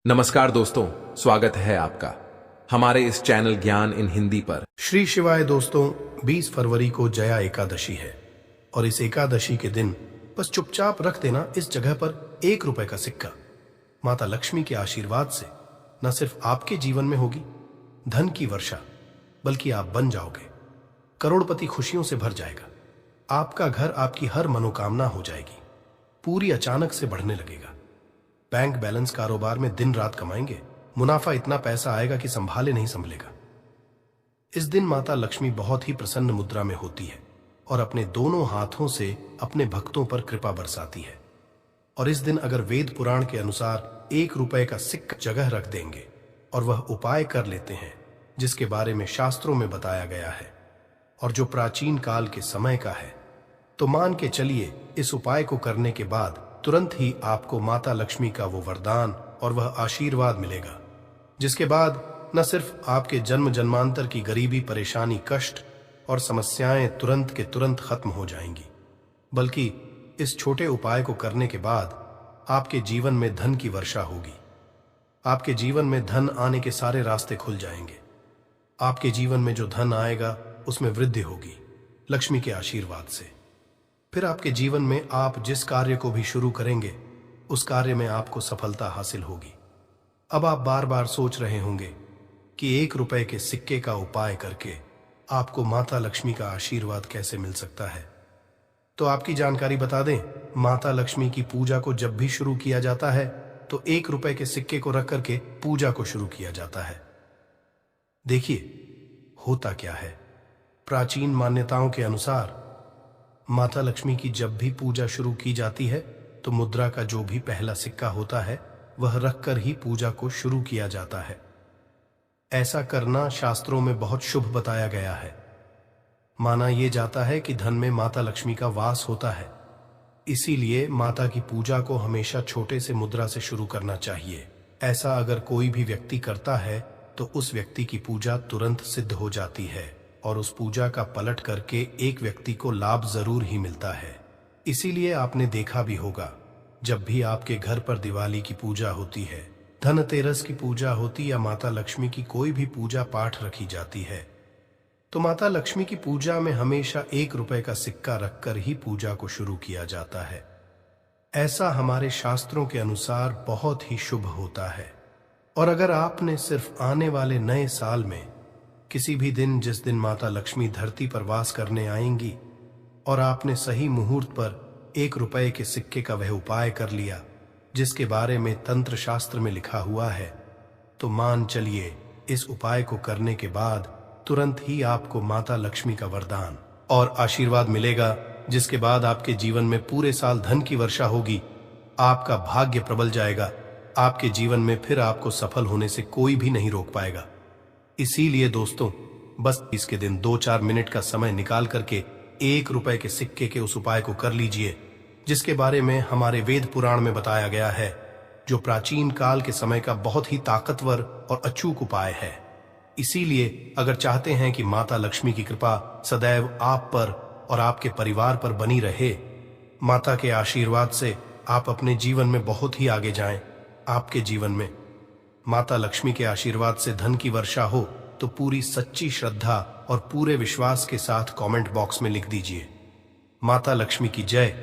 नमस्कार दोस्तों, स्वागत है आपका हमारे इस चैनल ज्ञान इन हिंदी पर। श्री शिवाय दोस्तों, 20 फरवरी को जया एकादशी है और इस एकादशी के दिन बस चुपचाप रख देना इस जगह पर 1 रुपए का सिक्का। माता लक्ष्मी के आशीर्वाद से न सिर्फ आपके जीवन में होगी धन की वर्षा, बल्कि आप बन जाओगे करोड़पति। खुशियों से भर जाएगा आपका घर, आपकी हर मनोकामना हो जाएगी पूरी, अचानक से बढ़ने लगेगा। बैंक बैलेंस, कारोबार में दिन रात कमाएंगे, मुनाफा इतना पैसा आएगा कि संभाले नहीं संभलेगा। इस दिन माता लक्ष्मी बहुत ही प्रसन्न मुद्रा में होती है और अपने दोनों हाथों से अपने भक्तों पर कृपा बरसाती है। और इस दिन अगर वेद पुराण के अनुसार 1 रुपए का सिक्का जगह रख देंगे और वह उपाय कर लेते हैं जिसके बारे में शास्त्रों में बताया गया है और जो प्राचीन काल के समय का है, तो मान के चलिए इस उपाय को करने के बाद तुरंत ही आपको माता लक्ष्मी का वो वरदान और वह आशीर्वाद मिलेगा, जिसके बाद न सिर्फ आपके जन्म जन्मांतर की गरीबी, परेशानी, कष्ट और समस्याएं तुरंत के तुरंत खत्म हो जाएंगी, बल्कि इस छोटे उपाय को करने के बाद आपके जीवन में धन की वर्षा होगी। आपके जीवन में धन आने के सारे रास्ते खुल जाएंगे। आपके जीवन में जो धन आएगा उसमें वृद्धि होगी लक्ष्मी के आशीर्वाद से। फिर आपके जीवन में आप जिस कार्य को भी शुरू करेंगे उस कार्य में आपको सफलता हासिल होगी। अब आप बार बार सोच रहे होंगे कि 1 रुपए के सिक्के का उपाय करके आपको माता लक्ष्मी का आशीर्वाद कैसे मिल सकता है। तो आपकी जानकारी बता दें, माता लक्ष्मी की पूजा को जब भी शुरू किया जाता है तो 1 रुपए के सिक्के को रख करके पूजा को शुरू किया जाता है। देखिए होता क्या है, प्राचीन मान्यताओं के अनुसार माता लक्ष्मी की जब भी पूजा शुरू की जाती है तो मुद्रा का जो भी पहला सिक्का होता है वह रखकर ही पूजा को शुरू किया जाता है। ऐसा करना शास्त्रों में बहुत शुभ बताया गया है। माना यह जाता है कि धन में माता लक्ष्मी का वास होता है, इसीलिए माता की पूजा को हमेशा छोटे से मुद्रा से शुरू करना चाहिए। ऐसा अगर कोई भी व्यक्ति करता है तो उस व्यक्ति की पूजा तुरंत सिद्ध हो जाती है और उस पूजा का पलट करके एक व्यक्ति को लाभ जरूर ही मिलता है। इसीलिए आपने देखा भी होगा, जब भी आपके घर पर दिवाली की पूजा होती है, धनतेरस की पूजा होती या माता लक्ष्मी की कोई भी पूजा पाठ रखी जाती है, तो माता लक्ष्मी की पूजा में हमेशा 1 रुपए का सिक्का रखकर ही पूजा को शुरू किया जाता है। ऐसा हमारे शास्त्रों के अनुसार बहुत ही शुभ होता है। और अगर आपने सिर्फ आने वाले नए साल में किसी भी दिन, जिस दिन माता लक्ष्मी धरती पर वास करने आएंगी, और आपने सही मुहूर्त पर 1 रुपए के सिक्के का वह उपाय कर लिया जिसके बारे में तंत्र शास्त्र में लिखा हुआ है, तो मान चलिए इस उपाय को करने के बाद तुरंत ही आपको माता लक्ष्मी का वरदान और आशीर्वाद मिलेगा, जिसके बाद आपके जीवन में पूरे साल धन की वर्षा होगी। आपका भाग्य प्रबल जाएगा। आपके जीवन में फिर आपको सफल होने से कोई भी नहीं रोक पाएगा। इसीलिए दोस्तों, बस इसके दिन 2-4 मिनट का समय निकाल करके 1 रुपए के सिक्के के उस उपाय को कर लीजिए, जिसके बारे में हमारे वेद पुराण में बताया गया है, जो प्राचीन काल के समय का बहुत ही ताकतवर और अचूक उपाय है। इसीलिए अगर चाहते हैं कि माता लक्ष्मी की कृपा सदैव आप पर और आपके परिवार पर बनी रहे, माता के आशीर्वाद से आप अपने जीवन में बहुत ही आगे जाएं, आपके जीवन में माता लक्ष्मी के आशीर्वाद से धन की वर्षा हो, तो पूरी सच्ची श्रद्धा और पूरे विश्वास के साथ कमेंट बॉक्स में लिख दीजिए, माता लक्ष्मी की जय।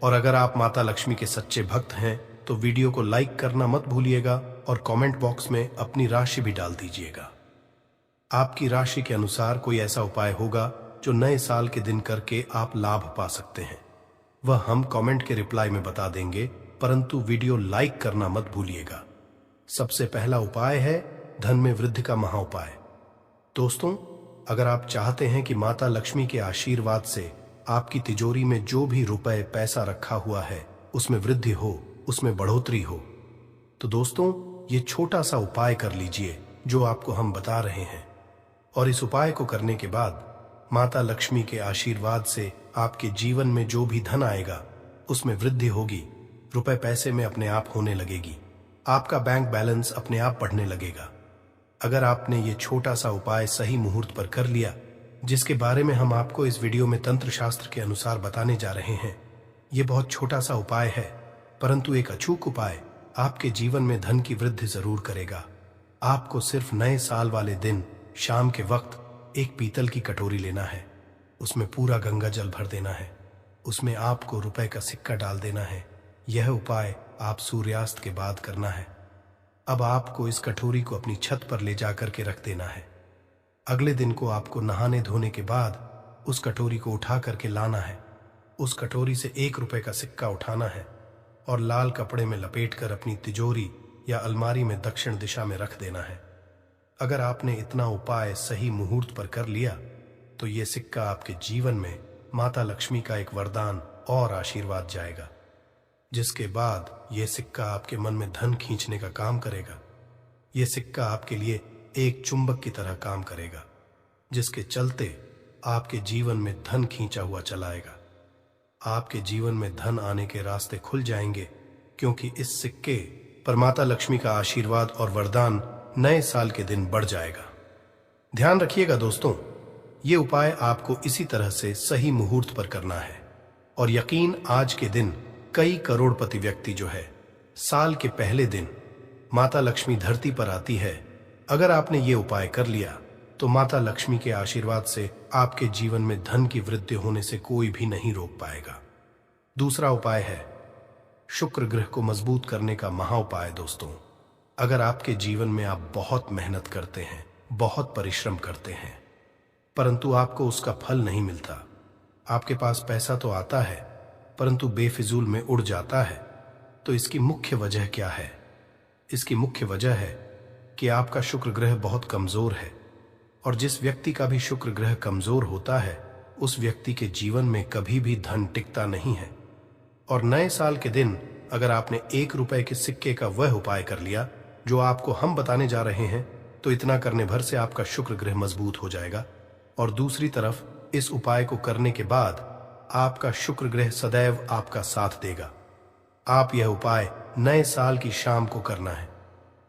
और अगर आप माता लक्ष्मी के सच्चे भक्त हैं तो वीडियो को लाइक करना मत भूलिएगा और कमेंट बॉक्स में अपनी राशि भी डाल दीजिएगा। आपकी राशि के अनुसार कोई ऐसा उपाय होगा जो नए साल के दिन करके आप लाभ पा सकते हैं, वह हम कमेंट के रिप्लाई में बता देंगे, परंतु वीडियो लाइक करना मत भूलिएगा। सबसे पहला उपाय है धन में वृद्धि का महा उपाय। दोस्तों, अगर आप चाहते हैं कि माता लक्ष्मी के आशीर्वाद से आपकी तिजोरी में जो भी रुपए पैसा रखा हुआ है उसमें वृद्धि हो, उसमें बढ़ोतरी हो, तो दोस्तों ये छोटा सा उपाय कर लीजिए जो आपको हम बता रहे हैं। और इस उपाय को करने के बाद माता लक्ष्मी के आशीर्वाद से आपके जीवन में जो भी धन आएगा उसमें वृद्धि होगी, रुपए पैसे में अपने आप होने लगेगी, आपका बैंक बैलेंस अपने आप बढ़ने लगेगा। अगर आपने ये छोटा सा उपाय सही मुहूर्त पर कर लिया, जिसके बारे में हम आपको इस वीडियो में तंत्र शास्त्र के अनुसार बताने जा रहे हैं, ये बहुत छोटा सा उपाय है, परंतु एक अचूक उपाय आपके जीवन में धन की वृद्धि जरूर करेगा। आपको सिर्फ नए साल वाले दिन शाम के वक्त एक पीतल की कटोरी लेना है, उसमें पूरा गंगा जल भर देना है, उसमें आपको रुपए का सिक्का डाल देना है। यह उपाय आप सूर्यास्त के बाद करना है। अब आपको इस कटोरी को अपनी छत पर ले जाकर के रख देना है। अगले दिन को आपको नहाने धोने के बाद उस कटोरी को उठा करके लाना है। उस कटोरी से 1 रुपए का सिक्का उठाना है और लाल कपड़े में लपेटकर अपनी तिजोरी या अलमारी में दक्षिण दिशा में रख देना है। अगर आपने इतना उपाय सही मुहूर्त पर कर लिया तो ये सिक्का आपके जीवन में माता लक्ष्मी का एक वरदान और आशीर्वाद जाएगा, जिसके बाद यह सिक्का आपके मन में धन खींचने का काम करेगा। यह सिक्का आपके लिए एक चुंबक की तरह काम करेगा, जिसके चलते आपके जीवन में धन खींचा हुआ चला आएगा। आपके जीवन में धन आने के रास्ते खुल जाएंगे, क्योंकि इस सिक्के पर माता लक्ष्मी का आशीर्वाद और वरदान नए साल के दिन बढ़ जाएगा। ध्यान रखिएगा दोस्तों, ये उपाय आपको इसी तरह से सही मुहूर्त पर करना है। और यकीन, आज के दिन कई करोड़पति व्यक्ति जो है, साल के पहले दिन माता लक्ष्मी धरती पर आती है। अगर आपने ये उपाय कर लिया तो माता लक्ष्मी के आशीर्वाद से आपके जीवन में धन की वृद्धि होने से कोई भी नहीं रोक पाएगा। दूसरा उपाय है शुक्र ग्रह को मजबूत करने का महा उपाय। दोस्तों, अगर आपके जीवन में आप बहुत मेहनत करते हैं, बहुत परिश्रम करते हैं, परंतु आपको उसका फल नहीं मिलता, आपके पास पैसा तो आता है परंतु बेफिजूल में उड़ जाता है, तो इसकी मुख्य वजह क्या है? इसकी मुख्य वजह है कि आपका शुक्र ग्रह बहुत कमजोर है। और जिस व्यक्ति का भी शुक्र ग्रह कमजोर होता है, उस व्यक्ति के जीवन में कभी भी धन टिकता नहीं है। और नए साल के दिन अगर आपने 1 रुपए के सिक्के का वह उपाय कर लिया जो आपको हम बताने जा रहे हैं, तो इतना करने भर से आपका शुक्र ग्रह मजबूत हो जाएगा। और दूसरी तरफ इस उपाय को करने के बाद आपका शुक्र ग्रह सदैव आपका साथ देगा। आप यह उपाय नए साल की शाम को करना है।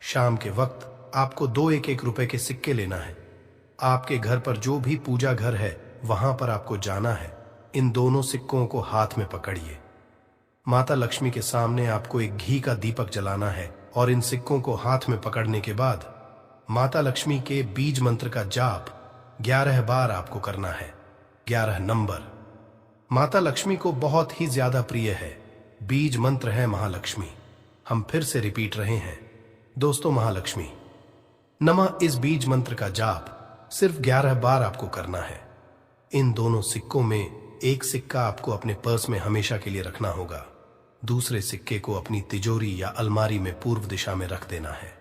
शाम के वक्त आपको 2 1 रुपए के सिक्के लेना है। आपके घर पर जो भी पूजा घर है वहां पर आपको जाना है। इन दोनों सिक्कों को हाथ में पकड़िए। माता लक्ष्मी के सामने आपको एक घी का दीपक जलाना है और इन सिक्कों को हाथ में पकड़ने के बाद माता लक्ष्मी के बीज मंत्र का जाप 11 बार आपको करना है। 11 नंबर माता लक्ष्मी को बहुत ही ज्यादा प्रिय है। बीज मंत्र है महालक्ष्मी। हम फिर से रिपीट रहे हैं दोस्तों, महालक्ष्मी नमः। इस बीज मंत्र का जाप सिर्फ 11 बार आपको करना है। इन दोनों सिक्कों में एक सिक्का आपको अपने पर्स में हमेशा के लिए रखना होगा, दूसरे सिक्के को अपनी तिजोरी या अलमारी में पूर्व दिशा में रख देना है।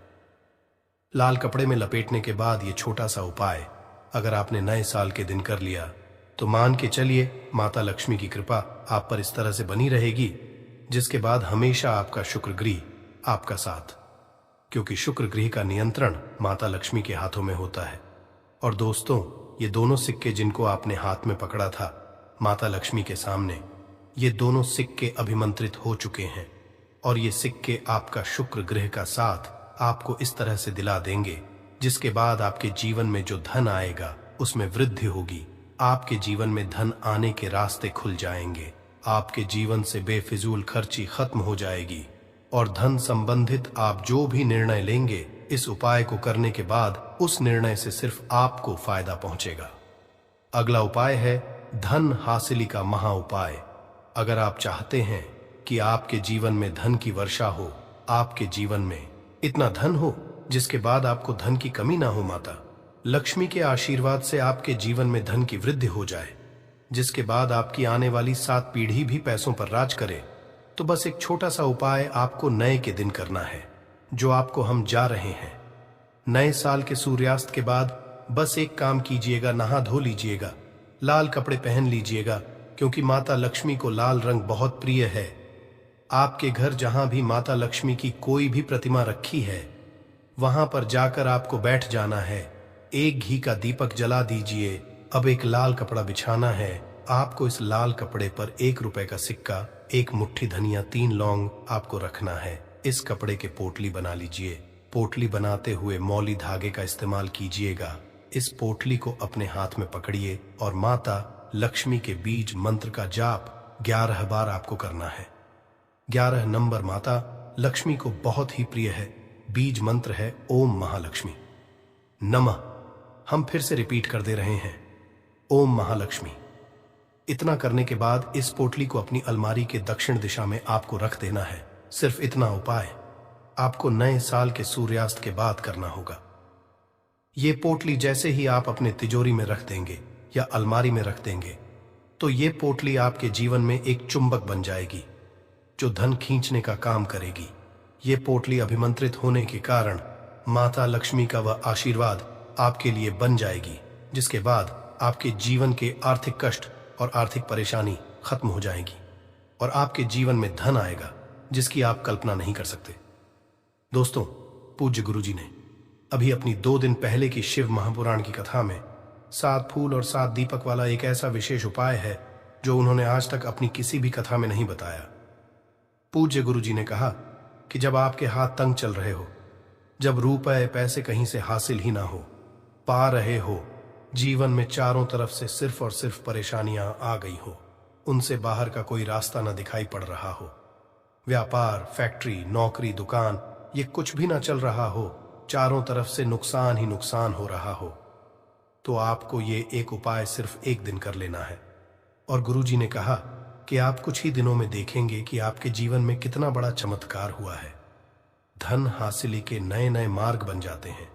लाल कपड़े में लपेटने के बाद ये छोटा सा उपाय अगर आपने नए साल के दिन कर लिया तो मान के चलिए माता लक्ष्मी की कृपा आप पर इस तरह से बनी रहेगी, जिसके बाद हमेशा आपका शुक्र ग्रह आपका साथ, क्योंकि शुक्र ग्रह का नियंत्रण माता लक्ष्मी के हाथों में होता है। और दोस्तों, ये दोनों सिक्के जिनको आपने हाथ में पकड़ा था माता लक्ष्मी के सामने, ये दोनों सिक्के अभिमंत्रित हो चुके हैं। और ये सिक्के आपका शुक्र ग्रह का साथ आपको इस तरह से दिला देंगे, जिसके बाद आपके जीवन में जो धन आएगा उसमें वृद्धि होगी। आपके जीवन में धन आने के रास्ते खुल जाएंगे। आपके जीवन से बेफिजूल खर्ची खत्म हो जाएगी और धन संबंधित आप जो भी निर्णय लेंगे इस उपाय को करने के बाद उस निर्णय से सिर्फ आपको फायदा पहुंचेगा। अगला उपाय है धन हासिली का महा उपाय। अगर आप चाहते हैं कि आपके जीवन में धन की वर्षा हो, आपके जीवन में इतना धन हो जिसके बाद आपको धन की कमी ना हो, माता लक्ष्मी के आशीर्वाद से आपके जीवन में धन की वृद्धि हो जाए, जिसके बाद आपकी आने वाली 7 पीढ़ी भी पैसों पर राज करे, तो बस एक छोटा सा उपाय आपको नए के दिन करना है, जो आपको हम जा रहे हैं। नए साल के सूर्यास्त के बाद बस एक काम कीजिएगा, नहा धो लीजिएगा, लाल कपड़े पहन लीजिएगा, क्योंकि माता लक्ष्मी को लाल रंग बहुत प्रिय है। आपके घर जहां भी माता लक्ष्मी की कोई भी प्रतिमा रखी है वहां पर जाकर आपको बैठ जाना है। एक घी का दीपक जला दीजिए। अब एक लाल कपड़ा बिछाना है। आपको इस लाल कपड़े पर 1 रुपए का सिक्का, 1 मुट्ठी धनिया, 3 लौंग आपको रखना है। इस कपड़े के पोटली बना लीजिए। पोटली बनाते हुए मौली धागे का इस्तेमाल कीजिएगा। इस पोटली को अपने हाथ में पकड़िए और माता लक्ष्मी के बीज मंत्र का जाप 11 बार आपको करना है। 11 नंबर माता लक्ष्मी को बहुत ही प्रिय है। बीज मंत्र है ओम महालक्ष्मी नमः। हम फिर से रिपीट कर दे रहे हैं, ओम महालक्ष्मी। इतना करने के बाद इस पोटली को अपनी अलमारी के दक्षिण दिशा में आपको रख देना है। सिर्फ इतना उपाय आपको नए साल के सूर्यास्त के बाद करना होगा। ये पोटली जैसे ही आप अपने तिजोरी में रख देंगे या अलमारी में रख देंगे तो ये पोटली आपके जीवन में एक चुंबक बन जाएगी जो धन खींचने का काम करेगी। ये पोटली अभिमंत्रित होने के कारण माता लक्ष्मी का वह आशीर्वाद आपके लिए बन जाएगी, जिसके बाद आपके जीवन के आर्थिक कष्ट और आर्थिक परेशानी खत्म हो जाएगी और आपके जीवन में धन आएगा जिसकी आप कल्पना नहीं कर सकते। दोस्तों, पूज्य गुरुजी ने अभी अपनी 2 दिन पहले की शिव महापुराण की कथा में 7 फूल और 7 दीपक वाला एक ऐसा विशेष उपाय है जो उन्होंने आज तक अपनी किसी भी कथा में नहीं बताया। पूज्य गुरुजी ने कहा कि जब आपके हाथ तंग चल रहे हो, जब रुपए पैसे कहीं से हासिल ही ना हो पा रहे हो, जीवन में चारों तरफ से सिर्फ और सिर्फ परेशानियां आ गई हो, उनसे बाहर का कोई रास्ता ना दिखाई पड़ रहा हो, व्यापार, फैक्ट्री, नौकरी, दुकान ये कुछ भी ना चल रहा हो, चारों तरफ से नुकसान ही नुकसान हो रहा हो, तो आपको ये एक उपाय सिर्फ 1 दिन कर लेना है। और गुरुजी ने कहा कि आप कुछ ही दिनों में देखेंगे कि आपके जीवन में कितना बड़ा चमत्कार हुआ है। धन हासिली के नए नए मार्ग बन जाते हैं,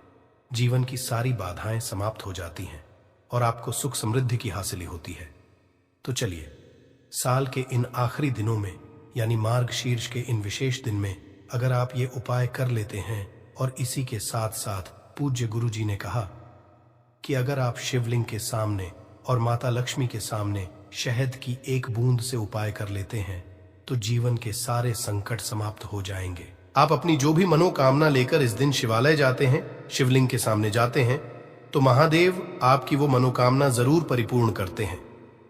जीवन की सारी बाधाएं समाप्त हो जाती हैं और आपको सुख समृद्धि की हासिली होती है। तो चलिए, साल के इन आखिरी दिनों में यानी मार्गशीर्ष के इन विशेष दिन में अगर आप ये उपाय कर लेते हैं, और इसी के साथ साथ पूज्य गुरुजी ने कहा कि अगर आप शिवलिंग के सामने और माता लक्ष्मी के सामने शहद की 1 बूंद से उपाय कर लेते हैं तो जीवन के सारे संकट समाप्त हो जाएंगे। आप अपनी जो भी मनोकामना लेकर इस दिन शिवालय जाते हैं, शिवलिंग के सामने जाते हैं, तो महादेव आपकी वो मनोकामना जरूर परिपूर्ण करते हैं।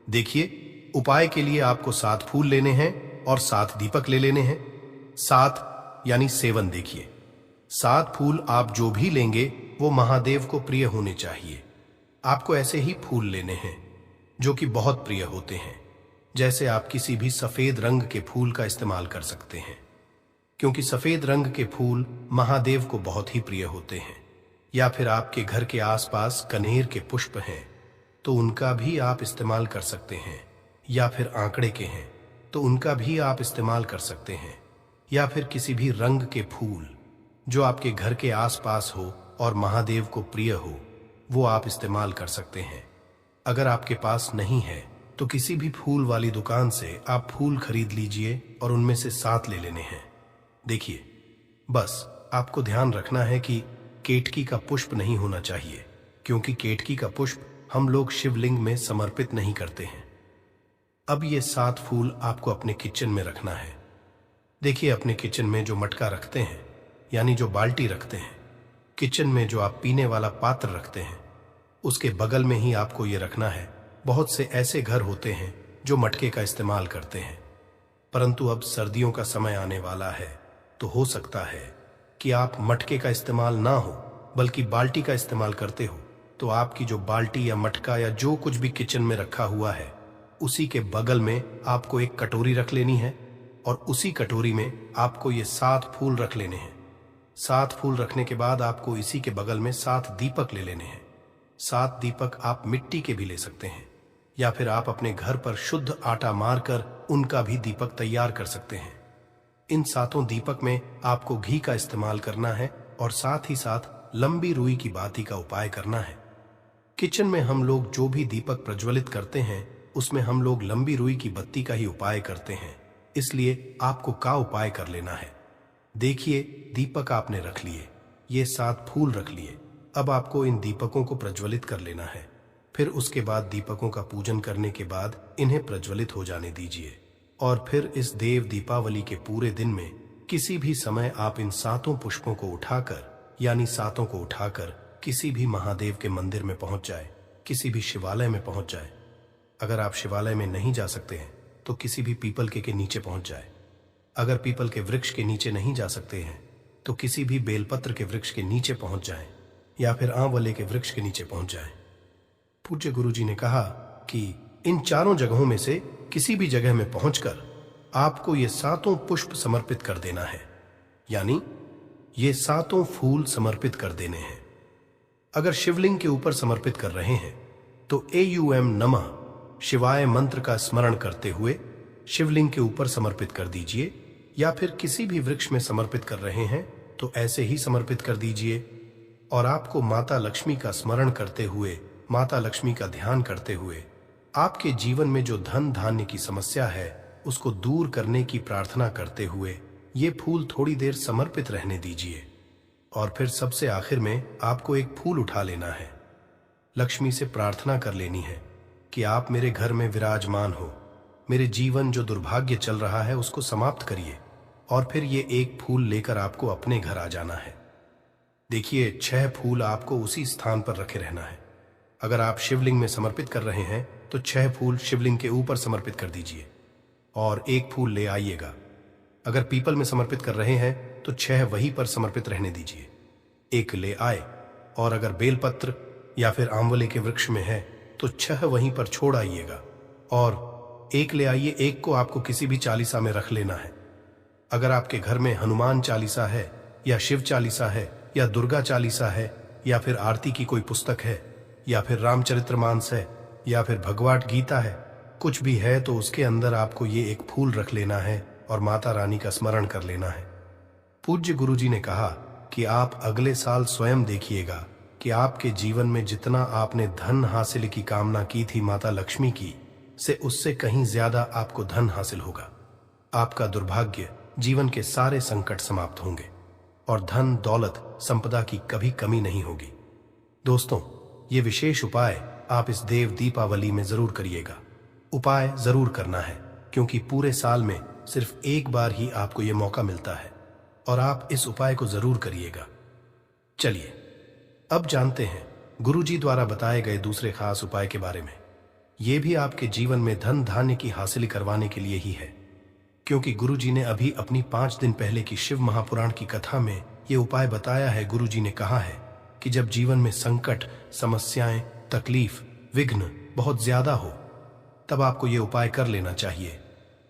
देखिए, उपाय के लिए आपको 7 फूल लेने हैं और 7 दीपक ले लेने हैं। 7 यानी 7 देखिए, 7 फूल आप जो भी लेंगे वो महादेव को प्रिय होने चाहिए। आपको ऐसे ही फूल लेने हैं जो कि बहुत प्रिय होते हैं। जैसे आप किसी भी सफेद रंग के फूल का इस्तेमाल कर सकते हैं, क्योंकि सफेद रंग के फूल महादेव को बहुत ही प्रिय होते हैं। या फिर आपके घर के आसपास कनेर के पुष्प हैं तो उनका भी आप इस्तेमाल कर सकते हैं। या फिर आंकड़े के हैं तो उनका भी आप इस्तेमाल कर सकते हैं। या फिर किसी भी रंग के फूल जो आपके घर के आसपास हो और महादेव को प्रिय हो, वो आप इस्तेमाल कर सकते हैं। अगर आपके पास नहीं है तो किसी भी फूल वाली दुकान से आप फूल खरीद लीजिए और उनमें से 7 ले लेने हैं। देखिए, बस आपको ध्यान रखना है कि केतकी का पुष्प नहीं होना चाहिए, क्योंकि केतकी का पुष्प हम लोग शिवलिंग में समर्पित नहीं करते हैं। अब ये 7 फूल आपको अपने किचन में रखना है। देखिए, अपने किचन में जो मटका रखते हैं यानी जो बाल्टी रखते हैं, किचन में जो आप पीने वाला पात्र रखते हैं, उसके बगल में ही आपको ये रखना है। बहुत से ऐसे घर होते हैं जो मटके का इस्तेमाल करते हैं, परंतु अब सर्दियों का समय आने वाला है तो हो सकता है कि आप मटके का इस्तेमाल ना हो बल्कि बाल्टी का इस्तेमाल करते हो। तो आपकी जो बाल्टी या मटका या जो कुछ भी किचन में रखा हुआ है, उसी के बगल में आपको एक कटोरी रख लेनी है और उसी कटोरी में आपको ये 7 फूल रख लेने हैं। 7 फूल रखने के बाद आपको इसी के बगल में 7 दीपक ले लेने हैं। 7 दीपक आप मिट्टी के भी ले सकते हैं, या फिर आप अपने घर पर शुद्ध आटा मारकर उनका भी दीपक तैयार कर सकते हैं। इन 7 दीपक में आपको घी का इस्तेमाल करना है और साथ ही साथ लंबी रुई की बाती का उपाय करना है। किचन में हम लोग जो भी दीपक प्रज्वलित करते हैं उसमें हम लोग लंबी रुई की बत्ती का ही उपाय करते हैं, इसलिए आपको का उपाय कर लेना है। देखिए, दीपक आपने रख लिए, ये 7 फूल रख लिए। अब आपको इन दीपकों को प्रज्वलित कर लेना है। फिर उसके बाद दीपकों का पूजन करने के बाद इन्हें प्रज्वलित हो जाने दीजिए। और फिर इस देव दीपावली के पूरे दिन में किसी भी समय आप इन 7 पुष्पों को उठाकर यानी 7 को उठाकर किसी भी महादेव के मंदिर में पहुंच जाए, किसी भी शिवालय में पहुंच जाए। अगर आप शिवालय में नहीं जा सकते हैं तो किसी भी पीपल के नीचे पहुंच जाए। अगर पीपल के वृक्ष के नीचे नहीं जा सकते हैं तो किसी भी बेलपत्र के वृक्ष के नीचे पहुंच जाएं, या फिर आंवले के वृक्ष के नीचे पहुंच जाएं। पूज्य गुरुजी ने कहा कि इन 4 जगहों में से किसी भी जगह में पहुंचकर आपको ये 7 पुष्प समर्पित कर देना है। यानी ये 7 फूल समर्पित कर देने हैं। अगर शिवलिंग के ऊपर समर्पित कर रहे हैं तो एयूएम नमः शिवाय मंत्र का स्मरण करते हुए शिवलिंग के ऊपर समर्पित कर दीजिए, या फिर किसी भी वृक्ष में समर्पित कर रहे हैं तो ऐसे ही समर्पित कर दीजिए। और आपको माता लक्ष्मी का स्मरण करते हुए, माता लक्ष्मी का ध्यान करते हुए आपके जीवन में जो धन धान्य की समस्या है उसको दूर करने की प्रार्थना करते हुए ये फूल थोड़ी देर समर्पित रहने दीजिए। और फिर सबसे आखिर में आपको एक फूल उठा लेना है, लक्ष्मी से प्रार्थना कर लेनी है कि आप मेरे घर में विराजमान हो, मेरे जीवन जो दुर्भाग्य चल रहा है उसको समाप्त करिए। और फिर ये एक फूल लेकर आपको अपने घर आ जाना है। देखिए 6 फूल आपको उसी स्थान पर रखे रहना है। अगर आप शिवलिंग में समर्पित कर रहे हैं तो 6 फूल शिवलिंग के ऊपर समर्पित कर दीजिए और एक फूल ले आइएगा। अगर पीपल में समर्पित कर रहे हैं तो 6 वहीं पर समर्पित रहने दीजिए, एक ले आए। और अगर बेलपत्र या फिर आंवले के वृक्ष में है तो 6 वहीं पर छोड़ आइएगा और एक ले आइए। एक को आपको किसी भी चालीसा में रख लेना है। अगर आपके घर में हनुमान चालीसा है या शिव चालीसा है या दुर्गा चालीसा है या फिर आरती की कोई पुस्तक है या फिर रामचरितमानस है या फिर भगवत गीता है, कुछ भी है तो उसके अंदर आपको ये एक फूल रख लेना है और माता रानी का स्मरण कर लेना है। पूज्य गुरुजी ने कहा कि आप अगले साल स्वयं देखिएगा कि आपके जीवन में जितना आपने धन हासिल की कामना की थी माता लक्ष्मी की से उससे कहीं ज्यादा आपको धन हासिल होगा। आपका दुर्भाग्य, जीवन के सारे संकट समाप्त होंगे और धन दौलत संपदा की कभी कमी नहीं होगी। दोस्तों, ये विशेष उपाय आप इस देव दीपावली में जरूर करिएगा। उपाय जरूर करना है क्योंकि पूरे साल में सिर्फ एक बार ही आपको ये मौका मिलता है और आप इस उपाय को जरूर करिएगा। चलिए अब जानते हैं गुरुजी द्वारा बताए गए दूसरे खास उपाय के बारे में। ये भी आपके जीवन में धन धान्य की हासिल करवाने के लिए ही है, क्योंकि गुरुजी ने अभी अपनी 5 दिन पहले की शिव महापुराण की कथा में ये उपाय बताया है। गुरुजी ने कहा है कि जब जीवन में संकट, समस्याएं, तकलीफ, विघ्न बहुत ज्यादा हो तब आपको ये उपाय कर लेना चाहिए।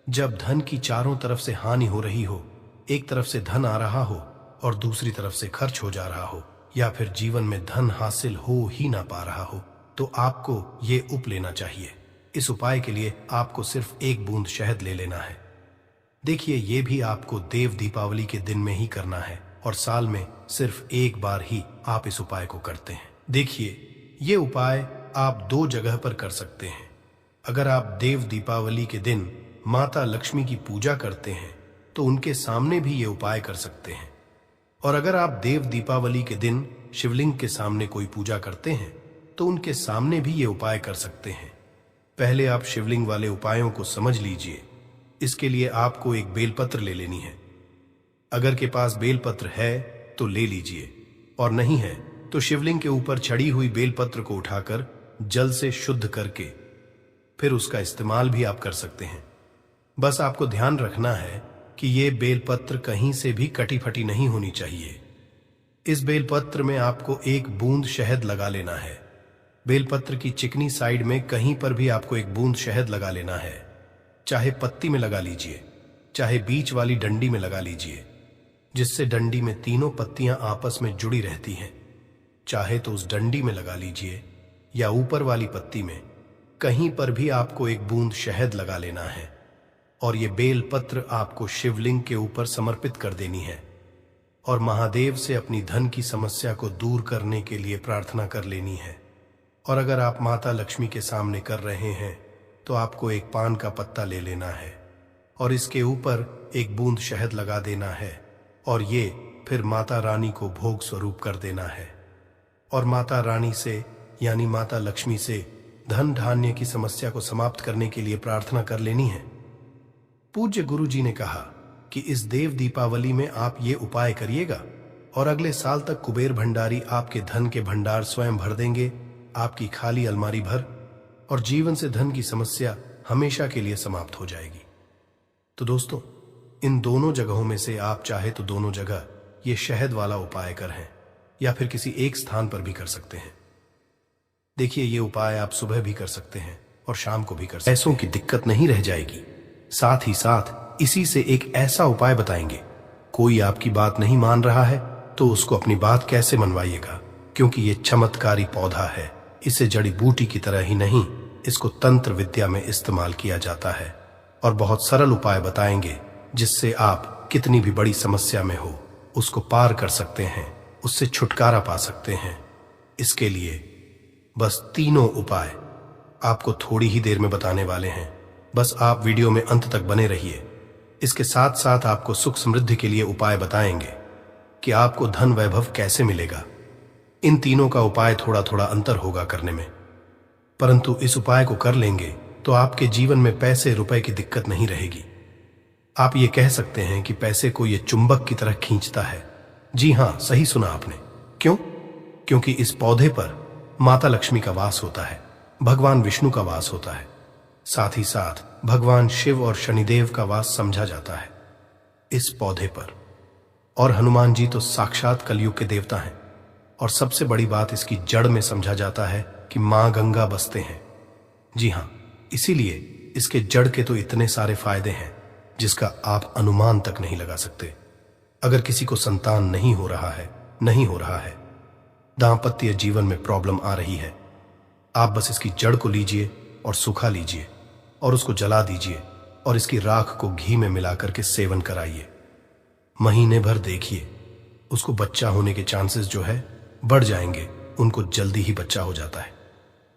जब धन की चारों तरफ से हानि हो रही हो, एक तरफ से धन आ रहा हो और दूसरी तरफ से खर्च हो जा रहा हो, या फिर जीवन में धन हासिल हो ही ना पा रहा हो, तो आपको ये उप लेना चाहिए। इस उपाय के लिए आपको सिर्फ 1 बूंद शहद ले लेना है। देखिए ये भी आपको देव दीपावली के दिन में ही करना है और साल में सिर्फ एक बार ही आप इस उपाय को करते हैं। देखिए ये उपाय आप 2 जगह पर कर सकते हैं। अगर आप देव दीपावली के दिन माता लक्ष्मी की पूजा करते हैं तो उनके सामने भी ये उपाय कर सकते हैं, और अगर आप देव दीपावली के दिन शिवलिंग के सामने कोई पूजा करते हैं तो उनके सामने भी ये उपाय कर सकते हैं। पहले आप शिवलिंग वाले उपायों को समझ लीजिए। इसके लिए आपको एक बेलपत्र ले लेनी है। अगर के पास बेलपत्र है तो ले लीजिए, और नहीं है तो शिवलिंग के ऊपर चढ़ी हुई बेलपत्र को उठाकर जल से शुद्ध करके फिर उसका इस्तेमाल भी आप कर सकते हैं। बस आपको ध्यान रखना है कि ये बेलपत्र कहीं से भी कटी फटी नहीं होनी चाहिए। इस बेलपत्र में आपको 1 बूंद शहद लगा लेना है। बेलपत्र की चिकनी साइड में कहीं पर भी आपको 1 बूंद शहद लगा लेना है। चाहे पत्ती में लगा लीजिए, चाहे बीच वाली डंडी में लगा लीजिए, जिससे डंडी में तीनों पत्तियां आपस में जुड़ी रहती हैं। चाहे तो उस डंडी में लगा लीजिए या ऊपर वाली पत्ती में, कहीं पर भी आपको 1 बूंद शहद लगा लेना है और ये बेल पत्र आपको शिवलिंग के ऊपर समर्पित कर देनी है और महादेव से अपनी धन की समस्या को दूर करने के लिए प्रार्थना कर लेनी है। और अगर आप माता लक्ष्मी के सामने कर रहे हैं तो आपको 1 पान का पत्ता ले लेना है और इसके ऊपर 1 बूंद शहद लगा देना है और ये फिर माता रानी को भोग स्वरूप कर देना है और माता रानी से यानी माता लक्ष्मी से धन धान्य की समस्या को समाप्त करने के लिए प्रार्थना कर लेनी है। पूज्य गुरु जी ने कहा कि इस देव दीपावली में आप ये उपाय करिएगा और अगले साल तक कुबेर भंडारी आपके धन के भंडार स्वयं भर देंगे, आपकी खाली अलमारी भर, और जीवन से धन की समस्या हमेशा के लिए समाप्त हो जाएगी। तो दोस्तों, इन दोनों जगहों में से आप चाहे तो दोनों जगह ये शहद वाला उपाय करें या फिर किसी एक स्थान पर भी कर सकते हैं। देखिए ये उपाय आप सुबह भी कर सकते हैं और शाम को भी कर सकते हैं। पैसों की दिक्कत नहीं रह जाएगी। साथ ही साथ इसी से एक ऐसा उपाय बताएंगे कोई आपकी बात नहीं मान रहा है तो उसको अपनी बात कैसे मनवाइएगा, क्योंकि ये चमत्कारी पौधा है। इसे जड़ी बूटी की तरह ही नहीं, इसको तंत्र विद्या में इस्तेमाल किया जाता है। और बहुत सरल उपाय बताएंगे जिससे आप कितनी भी बड़ी समस्या में हो उसको पार कर सकते हैं, उससे छुटकारा पा सकते हैं। इसके लिए बस तीनों उपाय आपको थोड़ी ही देर में बताने वाले हैं। बस आप वीडियो में अंत तक बने रहिए। इसके साथ साथ आपको सुख समृद्धि के लिए उपाय बताएंगे कि आपको धन वैभव कैसे मिलेगा। इन तीनों का उपाय थोड़ा थोड़ा अंतर होगा करने में, परंतु इस उपाय को कर लेंगे तो आपके जीवन में पैसे रुपए की दिक्कत नहीं रहेगी। आप ये कह सकते हैं कि पैसे को ये चुंबक की तरह खींचता है। जी हाँ, सही सुना आपने। क्यों? क्योंकि इस पौधे पर माता लक्ष्मी का वास होता है, भगवान विष्णु का वास होता है, साथ ही साथ भगवान शिव और शनिदेव का वास समझा जाता है इस पौधे पर। और हनुमान जी तो साक्षात कलयुग के देवता हैं। और सबसे बड़ी बात इसकी जड़ में समझा जाता है कि मां गंगा बसते हैं। जी हां, इसीलिए इसके जड़ के तो इतने सारे फायदे हैं जिसका आप अनुमान तक नहीं लगा सकते। अगर किसी को संतान नहीं हो रहा है, दांपत्य जीवन में प्रॉब्लम आ रही है, आप बस इसकी जड़ को लीजिए और सुखा लीजिए और उसको जला दीजिए और इसकी राख को घी में मिलाकर के सेवन कराइए। महीने भर देखिए, उसको बच्चा होने के चांसेस जो है बढ़ जाएंगे, उनको जल्दी ही बच्चा हो जाता है।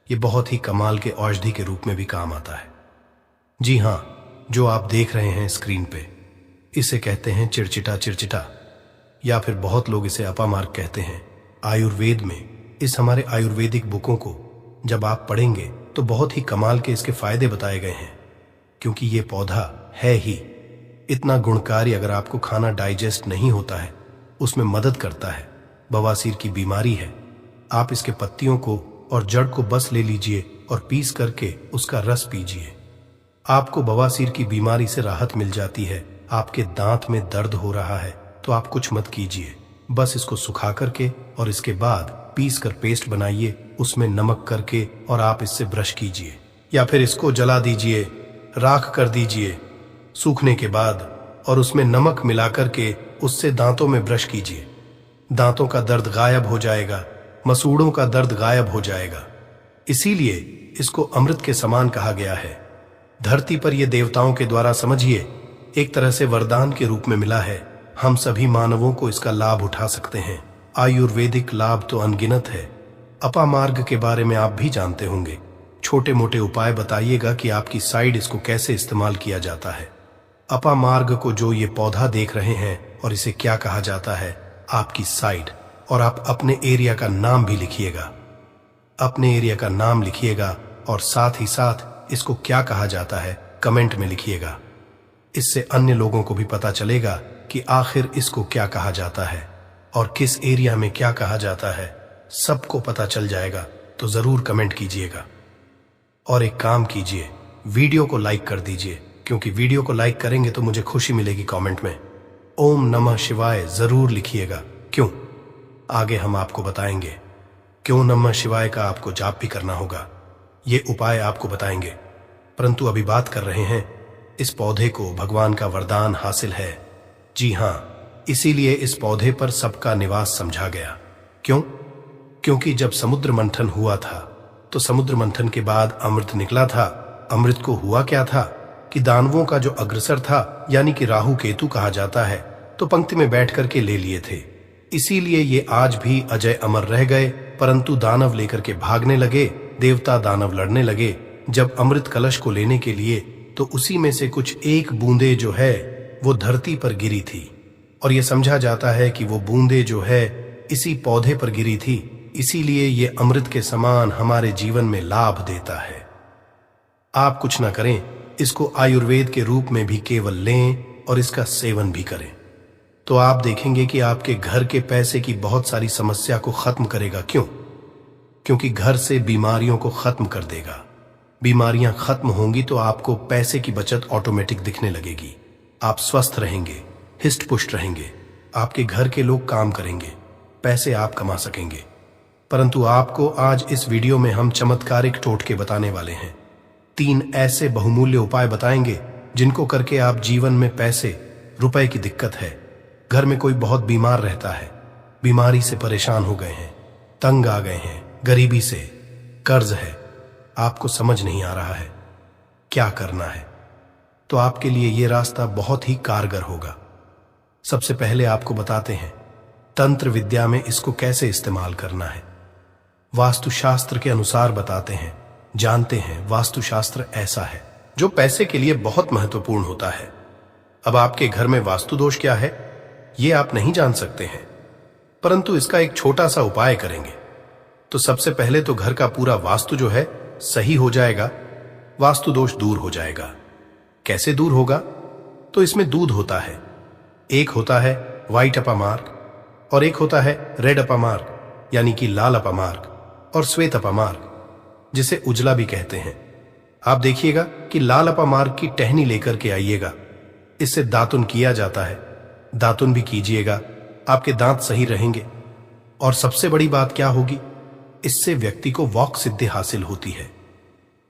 ये बहुत ही कमाल के औषधि के रूप में भी काम आता है। जी हां, जो आप देख रहे हैं स्क्रीन पे, इसे कहते हैं चिड़चिटा, या फिर बहुत लोग इसे अपामार्ग कहते हैं। आयुर्वेद में इस हमारे आयुर्वेदिक बुकों को जब आप पढ़ेंगे तो बहुत ही कमाल के इसके फायदे बताए गए हैं, क्योंकि ये पौधा है ही इतना गुणकारी। अगर आपको खाना डाइजेस्ट नहीं होता है, उसमें मदद करता है। बवासीर की बीमारी है, आप इसके पत्तियों को और जड़ को बस ले लीजिए और पीस करके उसका रस पीजिए। आपको बवासीर की बीमारी से राहत मिल जाती है। आपके दांत में दर्द हो रहा है तो आप कुछ मत कीजिए, बस इसको सुखा करके और इसके बाद पीस कर पेस्ट बनाइए, उसमें नमक करके और आप इससे ब्रश कीजिए, या फिर इसको जला दीजिए, राख कर दीजिए सूखने के बाद, और उसमें नमक मिला करके उससे दांतों में ब्रश कीजिए। दांतों का दर्द गायब हो जाएगा, मसूड़ों का दर्द गायब हो जाएगा। इसीलिए इसको अमृत के समान कहा गया है। धरती पर यह देवताओं के द्वारा समझिए एक तरह से वरदान के रूप में मिला है। हम सभी मानवों को इसका लाभ उठा सकते हैं। आयुर्वेदिक लाभ तो अनगिनत है। अपामार्ग के बारे में आप भी जानते होंगे। छोटे मोटे उपाय बताइएगा कि आपकी साइड इसको कैसे इस्तेमाल किया जाता है। अपामार्ग को जो ये पौधा देख रहे हैं और इसे क्या कहा जाता है, आपकी साइड, और आप अपने एरिया का नाम भी लिखिएगा। अपने एरिया का नाम लिखिएगा और साथ ही साथ इसको क्या कहा जाता है कमेंट में लिखिएगा। इससे अन्य लोगों को भी पता चलेगा कि आखिर इसको क्या कहा जाता है और किस एरिया में क्या कहा जाता है, सबको पता चल जाएगा। तो जरूर कमेंट कीजिएगा और एक काम कीजिए, वीडियो को लाइक कर दीजिए, क्योंकि वीडियो को लाइक करेंगे तो मुझे खुशी मिलेगी। कमेंट में ओम नमः शिवाय जरूर लिखिएगा। क्यों? आगे हम आपको बताएंगे क्यों नमः शिवाय का आपको जाप भी करना होगा। ये उपाय आपको बताएंगे, परंतु अभी बात कर रहे हैं इस पौधे को भगवान का वरदान हासिल है। जी हां, इसीलिए इस पौधे पर सबका निवास समझा गया। क्यों? क्योंकि जब समुद्र मंथन हुआ था तो समुद्र मंथन के बाद अमृत निकला था। अमृत को हुआ क्या था कि दानवों का जो अग्रसर था, यानी कि राहु केतु कहा जाता है, तो पंक्ति में बैठ करके ले लिए थे। इसीलिए ये आज भी अजय अमर रह गए। परंतु दानव लेकर के भागने लगे, देवता दानव लड़ने लगे। जब अमृत कलश को लेने के लिए तो उसी में से कुछ एक बूंदे जो है वो धरती पर गिरी थी, और ये समझा जाता है कि वो बूंदे जो है इसी पौधे पर गिरी थी। इसीलिए ये अमृत के समान हमारे जीवन में लाभ देता है। आप कुछ ना करें, इसको आयुर्वेद के रूप में भी केवल लें और इसका सेवन भी करें, तो आप देखेंगे कि आपके घर के पैसे की बहुत सारी समस्या को खत्म करेगा। क्यों? क्योंकि घर से बीमारियों को खत्म कर देगा। बीमारियां खत्म होंगी तो आपको पैसे की बचत ऑटोमेटिक दिखने लगेगी। आप स्वस्थ रहेंगे, हिस्ट पुष्ट रहेंगे, आपके घर के लोग काम करेंगे, पैसे आप कमा सकेंगे। परंतु आपको आज इस वीडियो में हम चमत्कारिक टोटके बताने वाले हैं। 3 ऐसे बहुमूल्य उपाय बताएंगे जिनको करके आप जीवन में पैसे रुपए की दिक्कत है घर में कोई बहुत बीमार रहता है, बीमारी से परेशान हो गए हैं, तंग आ गए हैं, गरीबी से, कर्ज है, आपको समझ नहीं आ रहा है क्या करना है, तो आपके लिए यह रास्ता बहुत ही कारगर होगा। सबसे पहले आपको बताते हैं तंत्र विद्या में इसको कैसे इस्तेमाल करना है। वास्तुशास्त्र के अनुसार बताते हैं। जानते हैं वास्तुशास्त्र ऐसा है जो पैसे के लिए बहुत महत्वपूर्ण होता है। अब आपके घर में वास्तु दोष क्या है ये आप नहीं जान सकते हैं, परंतु इसका एक छोटा सा उपाय करेंगे तो सबसे पहले तो घर का पूरा वास्तु जो है सही हो जाएगा, वास्तु दोष दूर हो जाएगा। कैसे दूर होगा? तो इसमें दूध होता है, एक होता है व्हाइट अपामार्ग और एक होता है रेड अपामार्ग यानी कि लाल अपामार्ग और श्वेत अपामार्ग जिसे उजला भी कहते हैं। आप देखिएगा कि लाल अपामार्ग की टहनी लेकर के आइएगा, इससे दातुन किया जाता है, दातुन भी कीजिएगा, आपके दांत सही रहेंगे। और सबसे बड़ी बात क्या होगी, इससे व्यक्ति को वॉक सिद्धि हासिल होती है।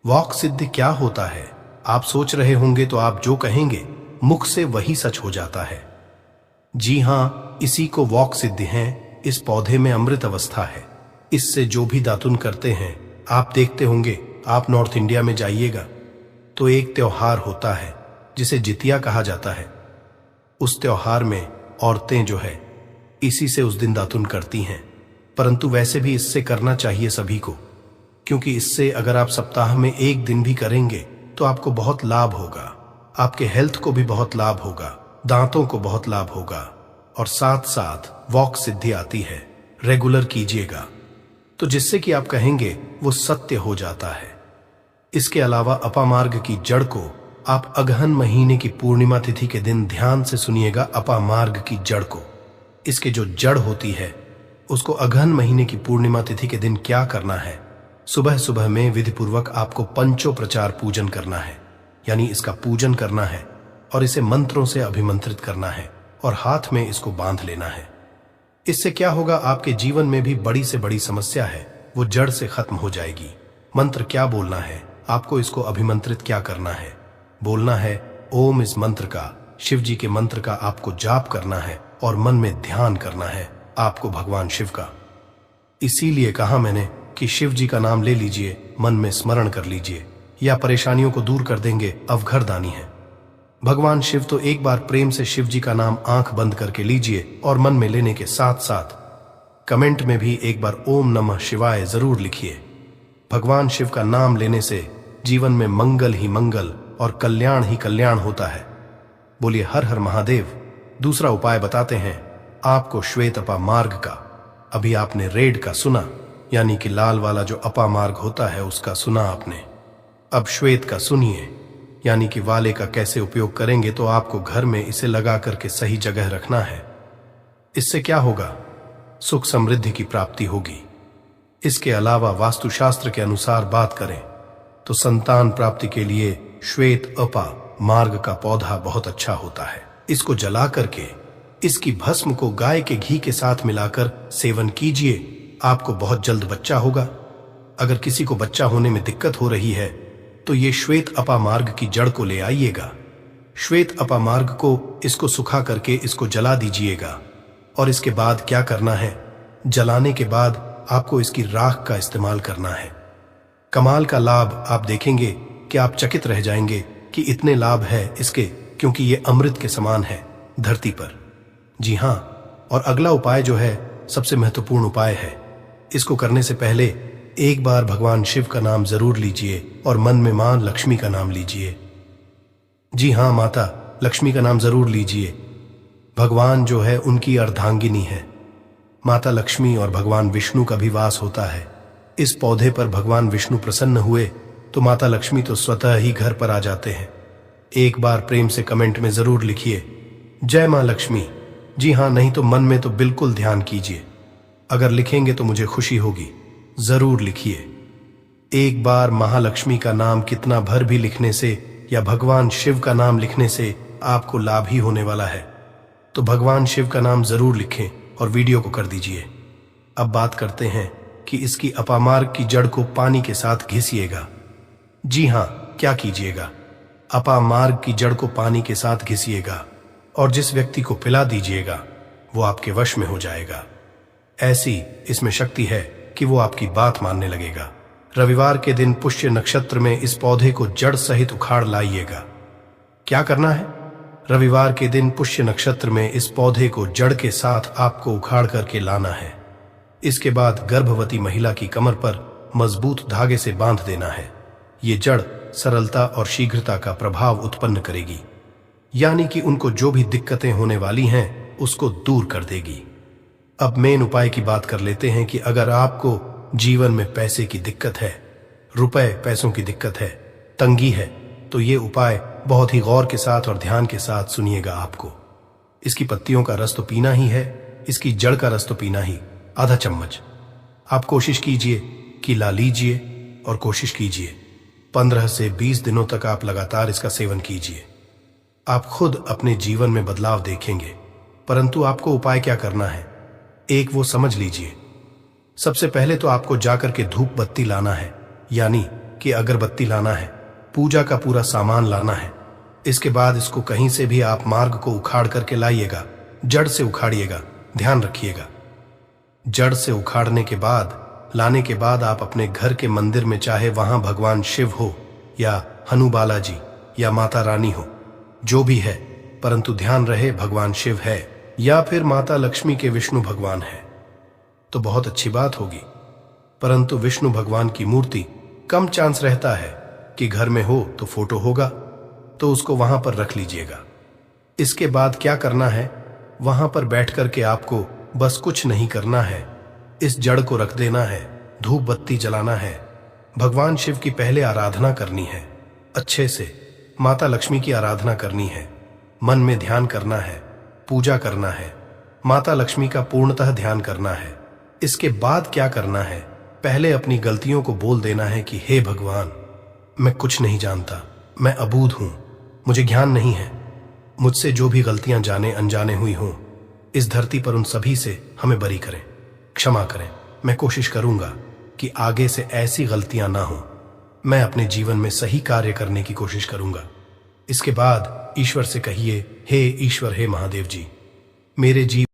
वॉक सिद्धि क्या होता है आप सोच रहे होंगे, तो आप जो कहेंगे मुख से वही सच हो जाता है। जी हां, इसी को वॉक सिद्धि है। इस पौधे में अमृत अवस्था है, इससे जो भी दातुन करते हैं आप देखते होंगे। आप नॉर्थ इंडिया में जाइएगा तो एक त्योहार होता है जिसे जितिया कहा जाता है। उस त्योहार में औरतें जो है इसी से उस दिन दातुन करती हैं, परंतु वैसे भी इससे करना चाहिए सभी को, क्योंकि इससे अगर आप सप्ताह में एक दिन भी करेंगे तो आपको बहुत लाभ होगा, आपके हेल्थ को भी बहुत लाभ होगा, दांतों को बहुत लाभ होगा और साथ साथ वॉक सिद्धि आती है। रेगुलर कीजिएगा तो जिससे कि आप कहेंगे वो सत्य हो जाता है। इसके अलावा अपामार्ग की जड़ को आप अगहन महीने की पूर्णिमा तिथि के दिन ध्यान से सुनिएगा। अपामार्ग की जड़ को, इसके जो जड़ होती है उसको अगहन महीने की पूर्णिमा तिथि के दिन क्या करना है, सुबह सुबह में विधि पूर्वक आपको पंचोपचार पूजन करना है, यानी इसका पूजन करना है और इसे मंत्रों से अभिमंत्रित करना है और हाथ में इसको बांध लेना है। इससे क्या होगा, आपके जीवन में भी बड़ी से बड़ी समस्या है वो जड़ से खत्म हो जाएगी। मंत्र क्या बोलना है आपको, इसको अभिमंत्रित क्या करना है, बोलना है ओम। इस मंत्र का, शिव जी के मंत्र का आपको जाप करना है और मन में ध्यान करना है आपको भगवान शिव का। इसीलिए कहा मैंने कि शिव जी का नाम ले लीजिए, मन में स्मरण कर लीजिए, या परेशानियों को दूर कर देंगे, अवघरदानी है। भगवान शिव तो एक बार प्रेम से शिव जी का नाम आंख बंद करके लीजिए और मन में लेने के साथ साथ कमेंट में भी एक बार ओम नमः शिवाय जरूर लिखिए। भगवान शिव का नाम लेने से जीवन में मंगल ही मंगल और कल्याण ही कल्याण होता है। बोलिए हर हर महादेव। दूसरा उपाय बताते हैं आपको श्वेत अपामार्ग का। अभी आपने रेड का सुना, यानी कि लाल वाला जो अपामार्ग होता है उसका सुना आपने। अब श्वेत का सुनिए, यानी कि वाले का कैसे उपयोग करेंगे। तो आपको घर में इसे लगा करके सही जगह रखना है। इससे क्या होगा, सुख समृद्धि की प्राप्ति होगी। इसके अलावा वास्तुशास्त्र के अनुसार बात करें तो संतान प्राप्ति के लिए श्वेत अपा मार्ग का पौधा बहुत अच्छा होता है। इसको जला करके इसकी भस्म को गाय के घी के साथ मिलाकर सेवन कीजिए, आपको बहुत जल्द बच्चा होगा। अगर किसी को बच्चा होने में दिक्कत हो रही है तो ये श्वेत अपामार्ग की जड़ को ले आइएगा। श्वेत अपामार्ग को इसको सुखा करके इसको जला दीजिएगा और इसके बाद क्या करना है, जलाने के बाद आपको इसकी राख का इस्तेमाल करना है। कमाल का लाभ आप देखेंगे कि आप चकित रह जाएंगे कि इतने लाभ है इसके, क्योंकि ये अमृत के समान है धरती पर। जी हां, और अगला उपाय जो है सबसे महत्वपूर्ण उपाय है। इसको करने से पहले एक बार भगवान शिव का नाम जरूर लीजिए और मन में मां लक्ष्मी का नाम लीजिए। जी हां, माता लक्ष्मी का नाम जरूर लीजिए। भगवान जो है उनकी अर्धांगिनी है। माता लक्ष्मी और भगवान विष्णु का भी वास होता है। इस पौधे पर भगवान विष्णु प्रसन्न हुए तो माता लक्ष्मी तो स्वतः ही घर पर आ जाते हैं। एक बार प्रेम से कमेंट में जरूर लिखिए जय मां लक्ष्मी। जी हां, नहीं तो मन में तो बिल्कुल ध्यान कीजिए। अगर लिखेंगे तो मुझे खुशी होगी, जरूर लिखिए। एक बार महालक्ष्मी का नाम कितना भर भी लिखने से या भगवान शिव का नाम लिखने से आपको लाभ ही होने वाला है। तो भगवान शिव का नाम जरूर लिखें और वीडियो को कर दीजिए। अब बात करते हैं कि इसकी अपामार्ग की जड़ को पानी के साथ घिसिएगा। जी हां, क्या कीजिएगा, अपामार्ग की जड़ को पानी के साथ घिसिएगा और जिस व्यक्ति को पिला दीजिएगा वो आपके वश में हो जाएगा। ऐसी इसमें शक्ति है कि वो आपकी बात मानने लगेगा। रविवार के दिन पुष्य नक्षत्र में इस पौधे को जड़ सहित उखाड़ लाइएगा। क्या करना है? रविवार के दिन पुष्य नक्षत्र में इस पौधे को जड़ के साथ आपको उखाड़ करके लाना है। इसके बाद गर्भवती महिला की कमर पर मजबूत धागे से बांध देना है। ये जड़ सरलता और शीघ्रता का प्रभाव उत्पन्न करेगी, यानी कि उनको जो भी दिक्कतें होने वाली हैं उसको दूर कर देगी। अब मेन उपाय की बात कर लेते हैं कि अगर आपको जीवन में पैसे की दिक्कत है, रुपए पैसों की दिक्कत है, तंगी है, तो ये उपाय बहुत ही गौर के साथ और ध्यान के साथ सुनिएगा। आपको इसकी पत्तियों का रस तो पीना ही है, इसकी जड़ का रस तो पीना ही, आधा चम्मच। आप कोशिश कीजिए कि ला लीजिए और कोशिश कीजिए 15 से 20 दिनों तक आप लगातार इसका सेवन कीजिए। आप खुद अपने जीवन में बदलाव देखेंगे। परंतु आपको उपाय क्या करना है, एक वो समझ लीजिए। सबसे पहले तो आपको जाकर के धूप बत्ती लाना है, यानी कि अगरबत्ती लाना है, पूजा का पूरा सामान लाना है। इसके बाद इसको कहीं से भी आप मार्ग को उखाड़ करके लाइएगा, जड़ से उखाड़िएगा। ध्यान रखिएगा, जड़ से उखाड़ने के बाद लाने के बाद आप अपने घर के मंदिर में, चाहे वहां भगवान शिव हो या हनु बालाजी या माता रानी हो, जो भी है, परंतु ध्यान रहे भगवान शिव है या फिर माता लक्ष्मी के विष्णु भगवान है तो बहुत अच्छी बात होगी। परंतु विष्णु भगवान की मूर्ति कम चांस रहता है कि घर में हो तो फोटो होगा, तो उसको वहां पर रख लीजिएगा। इसके बाद क्या करना है, वहां पर बैठ करके आपको बस कुछ नहीं करना है, इस जड़ को रख देना है, धूप बत्ती जलाना है, भगवान शिव की पहले आराधना करनी है, अच्छे से माता लक्ष्मी की आराधना करनी है, मन में ध्यान करना है, पूजा करना है, माता लक्ष्मी का पूर्णतः ध्यान करना है। इसके बाद क्या करना है, पहले अपनी गलतियों को बोल देना है कि हे भगवान, मैं कुछ नहीं जानता, मैं अबूझ हूं, मुझे ज्ञान नहीं है, मुझसे जो भी गलतियां जाने अनजाने हुई हों, इस धरती पर उन सभी से हमें बरी करें, क्षमा करें। मैं कोशिश करूंगा कि आगे से ऐसी गलतियां ना हो, मैं अपने जीवन में सही कार्य करने की कोशिश करूंगा। इसके बाद ईश्वर से कहिए, हे ईश्वर, हे महादेव जी, मेरे जीवन